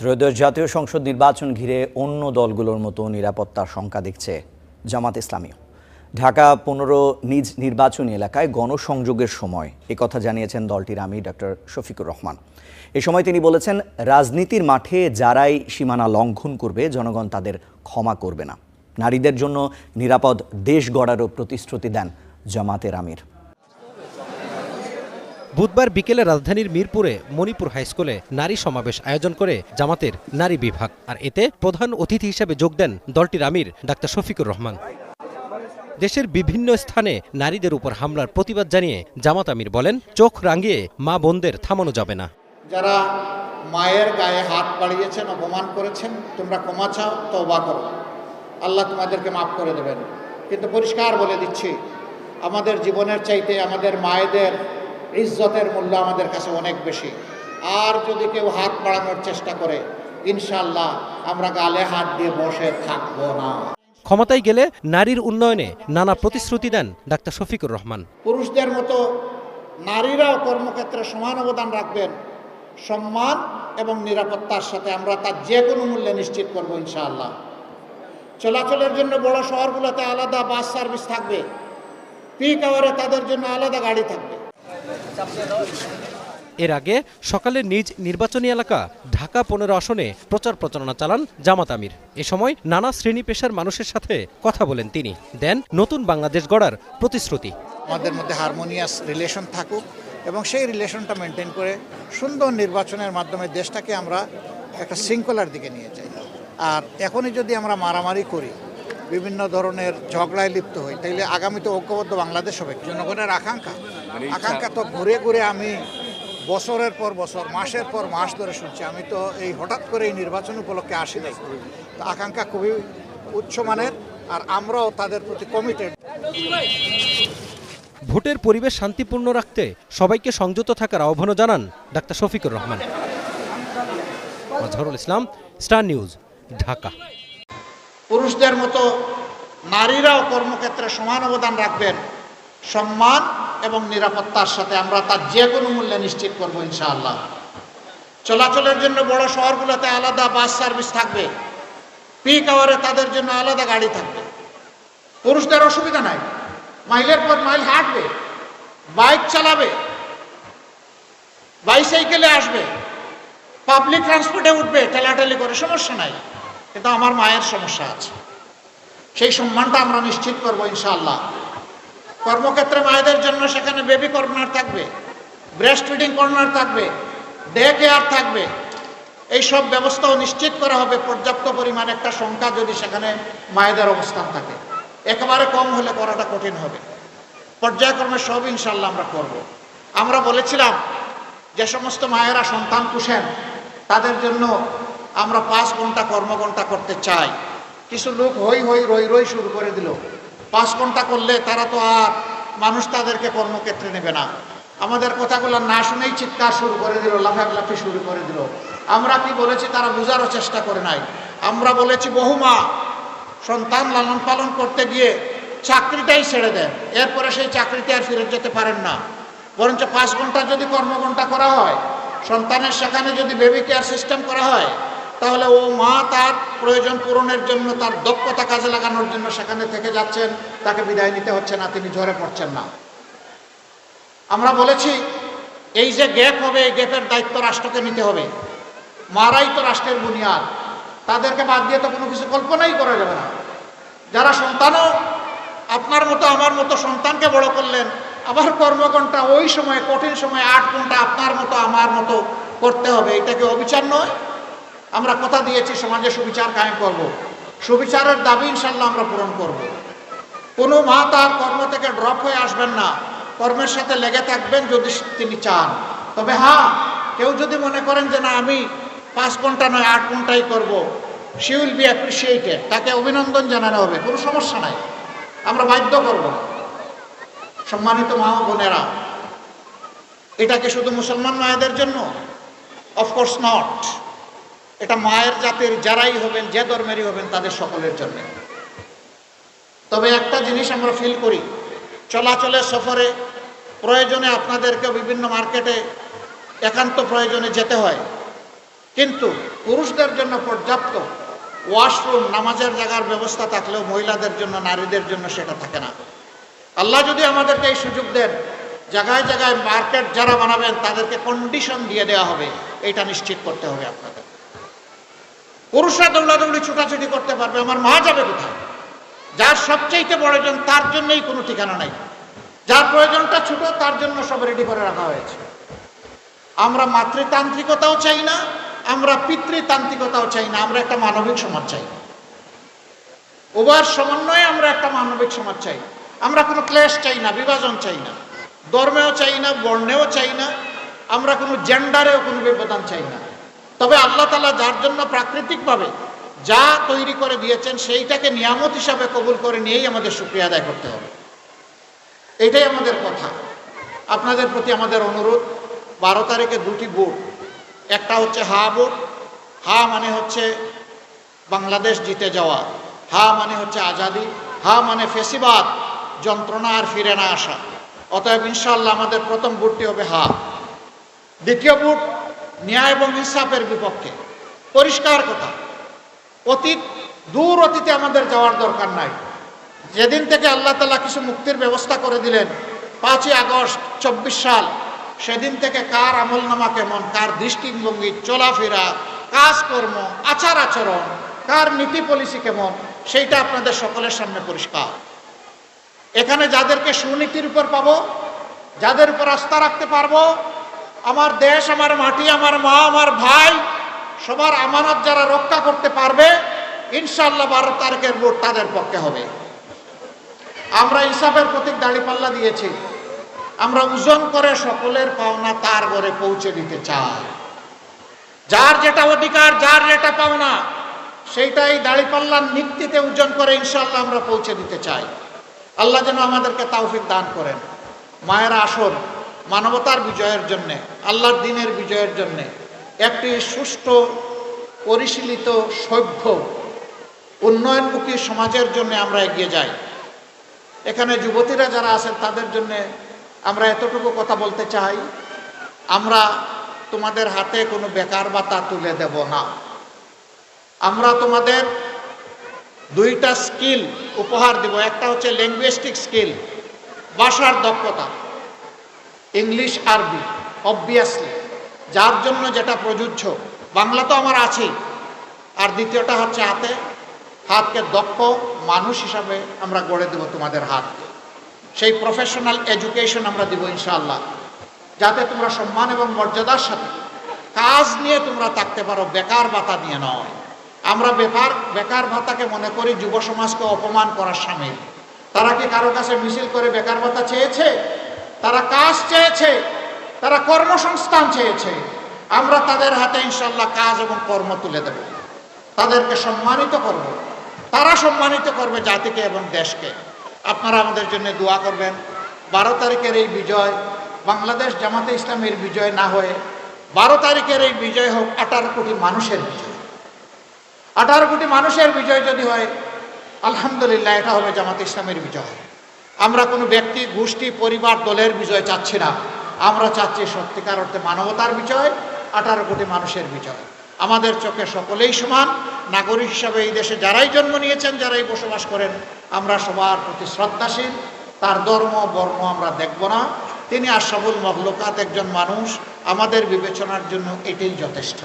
ত্রয়োদশ জাতীয় সংসদ নির্বাচন ঘিরে অন্য দলগুলোর মতো নিরাপত্তার শঙ্কা দেখছে জামাত ইসলামী। ঢাকা ১৫ নিজ নির্বাচনী এলাকায় গণসংযোগের সময় একথা জানিয়েছেন দলটির আমির ডক্টর শফিকুর রহমান। এ সময় তিনি বলেছেন, রাজনীতির মাঠে যারাই সীমানা লঙ্ঘন করবে জনগণ তাদের ক্ষমা করবে না। নারীদের জন্য নিরাপদ দেশ গড়ারও প্রতিশ্রুতি দেন জামাতের আমির। বুধবার বিকেলে রাজধানীর মিরপুরে মণিপুর হাইস্কুলে নারী সমাবেশ আয়োজন করে জামাতের নারী বিভাগ, আর এতে প্রধান অতিথি হিসেবে যোগ দেন দলটির আমির ডাক্তার শফিকুর রহমান। দেশের বিভিন্ন স্থানে নারীদের উপর হামলার প্রতিবাদ জানিয়ে জামাত আমির বলেন, চোখ রাঙিয়ে মা বোনদের থামানো যাবে না। যারা মায়ের গায়ে হাত বাড়িয়েছেন, অপমান করেছেন, তোমরা ক্ষমা চাও, তওবা করো, আল্লাহ তোমাদেরকে মাফ করে দেবেন। কিন্তু পরিষ্কার বলে দিচ্ছি, আমাদের জীবনের চাইতে আমাদের মায়েদের ইজ্জতের মূল্য আমাদের কাছে অনেক বেশি। আর যদি কেউ হাত বাড়ানোর চেষ্টা করে, ইনশাআল্লাহ আমরা গালে হাত দিয়ে বসে থাকবো না। ক্ষমতায় গেলে নারীর উন্নয়নে নানা প্রতিশ্রুতি দেন ডাক্তার শফিকুর রহমান। পুরুষদের মতো নারীরাও কর্মক্ষেত্রে সমান অবদান রাখবেন। সম্মান এবং নিরাপত্তার সাথে আমরা তার যে কোনো মূল্যে নিশ্চিত করবো ইনশাআল্লাহ। চলাচলের জন্য বড় শহরগুলোতে আলাদা বাস সার্ভিস থাকবে, পিক আওয়ারে তাদের জন্য আলাদা গাড়ি থাকবে। এর আগে সকালে নিজ নির্বাচনী এলাকা ঢাকা ১৫ আসনে প্রচার প্রচারণা চালান জামাত আমির। এ সময় নানা শ্রেণী পেশার মানুষের সাথে কথা বলেন তিনি, দেন নতুন বাংলাদেশ গড়ার প্রতিশ্রুতি। আমাদের মধ্যে হারমোনিয়াস রিলেশন থাকুক এবং সেই রিলেশনটা মেনটেন করে সুন্দর নির্বাচনের মাধ্যমে দেশটাকে আমরা একটা শৃঙ্খলার দিকে নিয়ে যাই। আর এখনই যদি আমরা মারামারি করি, বিভিন্ন ধরনের ঝগড়ায় লিপ্ত হই, তাইলে আগামীতে ঐক্যবদ্ধ বাংলাদেশ হবে। জনগণের আকাঙ্ক্ষা তো ঘুরে ঘুরে আমি বছরের পর বছর, মাসের পর মাস ধরে শুনছি। আমি তো এই হঠাৎ করে এই নির্বাচন উপলক্ষে আসি নাই। তো আকাঙ্ক্ষা খুবই উচ্চমানের, আর আমরাও তাদের প্রতি কমিটেড। ভোটের পরিবেশ শান্তিপূর্ণ রাখতে সবাইকে সংযত থাকার আহ্বানও জানান doctor Shafiqur Rahman. Mazharul Islam, star news, Dhaka. পুরুষদের মতো নারীরাও কর্মক্ষেত্রে সমান অবদান রাখবেন। সম্মান এবং নিরাপত্তার সাথে আমরা তার যে কোনো মূল্যে নিশ্চিত করবো ইনশাআল্লাহ। চলাচলের জন্য বড় শহরগুলোতে আলাদা বাস সার্ভিস থাকবে, পিক আওয়ারে তাদের জন্য আলাদা গাড়ি থাকবে। পুরুষদের অসুবিধা নাই, মাইলের পর মাইল হাঁটবে, বাইক চালাবে, বাইসাইকেলে আসবে, পাবলিক ট্রান্সপোর্টে উঠবে, ঠেলাঠেলি করে, সমস্যা নাই। কিন্তু আমার মায়ের সমস্যা আছে, সেই সম্মানটা আমরা নিশ্চিত করবো ইনশাআল্লাহ। কর্মক্ষেত্রে মায়েদের জন্য সেখানে বেবি কর্নার থাকবে, ব্রেস্ট ফিডিং কর্নার থাকবে, ডে কেয়ার থাকবে। এই সব ব্যবস্থাও নিশ্চিত করা হবে। পর্যাপ্ত পরিমাণ একটা সংখ্যা যদি সেখানে মায়েদের অবস্থান থাকে, একেবারে কম হলে করাটা কঠিন হবে। পর্যায়ক্রমে সব ইনশাআল্লাহ আমরা করব। আমরা বলেছিলাম যে সমস্ত মায়েরা সন্তান পুষেন তাদের জন্য আমরা 5 ঘন্টা কর্মঘণ্টা করতে চাই। কিছু লোক রই রই শুরু করে দিল। 5 ঘন্টা করলে তারা তো আর মানুষ তাদেরকে কর্মক্ষেত্রে নেবে না। আমাদের কথাগুলো না শুনেই চিৎকার শুরু করে দিল, লাফালাফি শুরু করে দিল। আমরা কি বলেছি তারা বোঝারও চেষ্টা করে নাই। আমরা বলেছি বহু মা সন্তান লালন পালন করতে গিয়ে চাকরিটাই ছেড়ে দেন, এরপরে সেই চাকরিতে আর ফিরে যেতে পারেন না। বরঞ্চ 5 ঘন্টা যদি কর্মঘণ্টা করা হয়, সন্তানের সেখানে যদি বেবি কেয়ার সিস্টেম করা হয়, তাহলে ও মা তার প্রয়োজন পূরণের জন্য, তার দক্ষতা কাজে লাগানোর জন্য সেখানে থেকে যাচ্ছেন, তাকে বিদায় নিতে হচ্ছে না, তিনি ঝরে পড়ছেন না। আমরা বলেছি এই যে গ্যাপ হবে, এই গ্যাপের দায়িত্ব রাষ্ট্রকে নিতে হবে। মারাই তো রাষ্ট্রের বুনিয়াদ, তাদেরকে বাদ দিয়ে তো কোনো কিছু কল্পনাই করা যাবে না। যারা সন্তানও আপনার মতো আমার মতো সন্তানকে বড় করলেন, আবার কর্মঘণ্টা ওই সময় কঠিন সময় 8 ঘন্টা আপনার মতো আমার মতো করতে হবে, এটা কি অবিচার নয়? আমরা কথা দিয়েছি সমাজে সুবিচার কায়েম করব। সুবিচারের দাবি ইনশাল্লাহ আমরা পূরণ করব। কোনো মা তার কর্ম থেকে ড্রপ হয়ে আসবেন না, কর্মের সাথে লেগে থাকবেন যদি তিনি চান। তবে হ্যাঁ, কেউ যদি মনে করেন যে না আমি 5 ঘন্টা নয় 8 ঘন্টাই করবো, শি উইল বি অ্যাপ্রিসিয়েটেড, তাকে অভিনন্দন জানানো হবে, কোনো সমস্যা নাই। আমরা বাধ্য করব না। সম্মানিত মা ও বোনেরা, এটা কি শুধু মুসলমান মায়েদের জন্য? Of course not. এটা মায়ের জাতির যারাই হবেন, যে ধর্মেরই হবেন, তাদের সকলের জন্য। তবে একটা জিনিস আমরা ফিল করি, চলাচলে সফরে প্রয়োজনে আপনাদেরকে বিভিন্ন মার্কেটে একান্ত প্রয়োজনে যেতে হয়, কিন্তু পুরুষদের জন্য পর্যাপ্ত ওয়াশরুম, নামাজের জায়গার ব্যবস্থা থাকলেও মহিলাদের জন্য, নারীদের জন্য সেটা থাকে না। আল্লাহ যদি আমাদেরকে এই সুযোগ দেন, জায়গায় জায়গায় মার্কেট যারা বানাবেন তাদেরকে কন্ডিশন দিয়ে দেওয়া হবে, এটা নিশ্চিত করতে হবে আপনাদের। পুরুষরা দৌড়াদৌড়ি ছুটাছুটি করতে পারবে, আমার মা যাবে কোথায়? যার সবচেয়ে প্রয়োজন তার জন্যই কোনো ঠিকানা নাই, যার প্রয়োজনটা ছোট তার জন্য সব রেডি করে রাখা হয়েছে। আমরা মাতৃতান্ত্রিকতাও চাই না, আমরা পিতৃতান্ত্রিকতাও চাই না, আমরা একটা মানবিক সমাজ চাই। উভয়ের সমন্বয়ে আমরা একটা মানবিক সমাজ চাই। আমরা কোনো ক্লেশ চাই না, বিভাজন চাই না, ধর্মেও চাই না, বর্ণেও চাই না, আমরা কোনো জেন্ডারেও কোনো ব্যবধান চাই না। তবে আল্লাহ তাআলা যার জন্য প্রাকৃতিকভাবে যা তৈরি করে দিয়েছেন সেইটাকে নিয়ামত হিসাবে কবুল করে নিয়েই আমাদের শুকরিয়া আদায় করতে হবে। এটাই আমাদের কথা। আপনাদের প্রতি আমাদের অনুরোধ, 12 তারিখে 2টি ভোট, একটা হচ্ছে হা ভোট। হা মানে হচ্ছে বাংলাদেশ জিতে যাওয়া, হা মানে হচ্ছে আজাদি, হা মানে ফেসিবাদ, যন্ত্রণা আর ফিরে না আসা। অতএব ইনশাআল্লাহ আমাদের প্রথম ভোটটি হবে হা। দ্বিতীয় ভোট ন্যায় এবং ইনসাফের বিপক্ষে। পরিষ্কার কথা, দূর অতীতে আমাদের যাওয়ার দরকার নাই। যেদিন থেকে আল্লাহ তাআলা কিছু মুক্তির ব্যবস্থা করে দিলেন, 5ই আগস্ট 24 সাল, সেদিন থেকে কার আমলনামা কেমন, কার দৃষ্টিভঙ্গি, চলাফেরা, কাজকর্ম, আচার আচরণ, কার নীতি পলিসি কেমন, সেইটা আপনাদের সকলের সামনে পরিষ্কার। এখানে যাদেরকে সুনীতির উপর পাবো, যাদের উপর আস্থা রাখতে পারবো, আমার দেশ, আমার মাটি, আমার মা, আমার ভাই, সবার আমানত যারা রক্ষা করতে পারবে, ইনশাআল্লাহ 12 তারিখের ভোট তাদের পক্ষে হবে। আমরা ইনসাফের প্রতীক দাঁড়িপাল্লা দিয়েছি। আমরা ওজন করে সকলের পাওনা তার ঘরে পৌঁছে দিতে চাই। যার যেটা অধিকার, যার যেটা পাওনা, সেইটাই দাঁড়িপাল্লার নিক্তিতে ওজন করে ইনশাআল্লাহ আমরা পৌঁছে দিতে চাই। আল্লাহ যেন আমাদেরকে তৌফিক দান করেন। মায়েরা আসুন, মানবতার বিজয়ের জন্যে, আল্লাহর দ্বীনের বিজয়ের জন্যে, একটি সুষ্ঠু, পরিশীলিত, সভ্য, উন্নয়নমুখী সমাজের জন্য আমরা এগিয়ে যাই। এখানে যুবতীরা যারা আছেন তাদের জন্য আমরা এতটুকু কথা বলতে চাই, আমরা তোমাদের হাতে কোনো বেকার ভাতা তুলে দেব না। আমরা তোমাদের 2টা স্কিল উপহার দেব। একটা হচ্ছে লিঙ্গুইস্টিক স্কিল, ভাষার দক্ষতা, ইংলিশ আরবি, অবভিয়াসলি যার জন্য যেটা প্রযোজ্য। বাংলা তো আমার আছেই। আর দ্বিতীয়টা হচ্ছে হাতকে দক্ষ মানুষ হিসাবে আমরা গড়ে দেব তোমাদের হাতকে। সেই প্রফেশনাল এডুকেশন আমরা দিব ইনশাআল্লাহ, যাতে তোমরা সম্মান এবং মর্যাদার সাথে কাজ নিয়ে তোমরা থাকতে পারো, বেকার ভাতা নিয়ে নয়। আমরা বেকার ভাতাকে মনে করি যুব সমাজকে অপমান করার সামিল। তারা কি কারো কাছে মিছিল করে বেকার ভাতা চেয়েছে? তারা কাজ চেয়েছে, তারা কর্মসংস্থান চেয়েছে। আমরা তাদের হাতে ইনশাআল্লাহ কাজ এবং কর্ম তুলে দেব, তাদেরকে সম্মানিত করব, তারা সম্মানিত করবে জাতিকে এবং দেশকে। আপনারা আমাদের জন্য দোয়া করবেন। 12 তারিখের এই বিজয় বাংলাদেশ জামাতে ইসলামের বিজয় না হয়ে 12 তারিখের এই বিজয় হোক 18 কোটি মানুষের বিজয়। 18 কোটি মানুষের বিজয় যদি হয়, আলহামদুলিল্লাহ, এটা হবে জামাতে ইসলামের বিজয়। আমরা কোনো ব্যক্তি, গোষ্ঠী, পরিবার, দলের বিজয় চাচ্ছি না। আমরা চাচ্ছি সত্যিকার অর্থে মানবতার বিজয়, 18 কোটি মানুষের বিজয়। আমাদের চোখে সকলেই সমান। নাগরিক হিসাবে এই দেশে যারাই জন্ম নিয়েছেন, যারাই বসবাস করেন, আমরা সবার প্রতি শ্রদ্ধাশীল। তার ধর্ম, বর্ণ আমরা দেখব না। তিনি আশরাফুল মখলুকাত, একজন মানুষ। আমাদের বিবেচনার জন্য এটাই যথেষ্ট।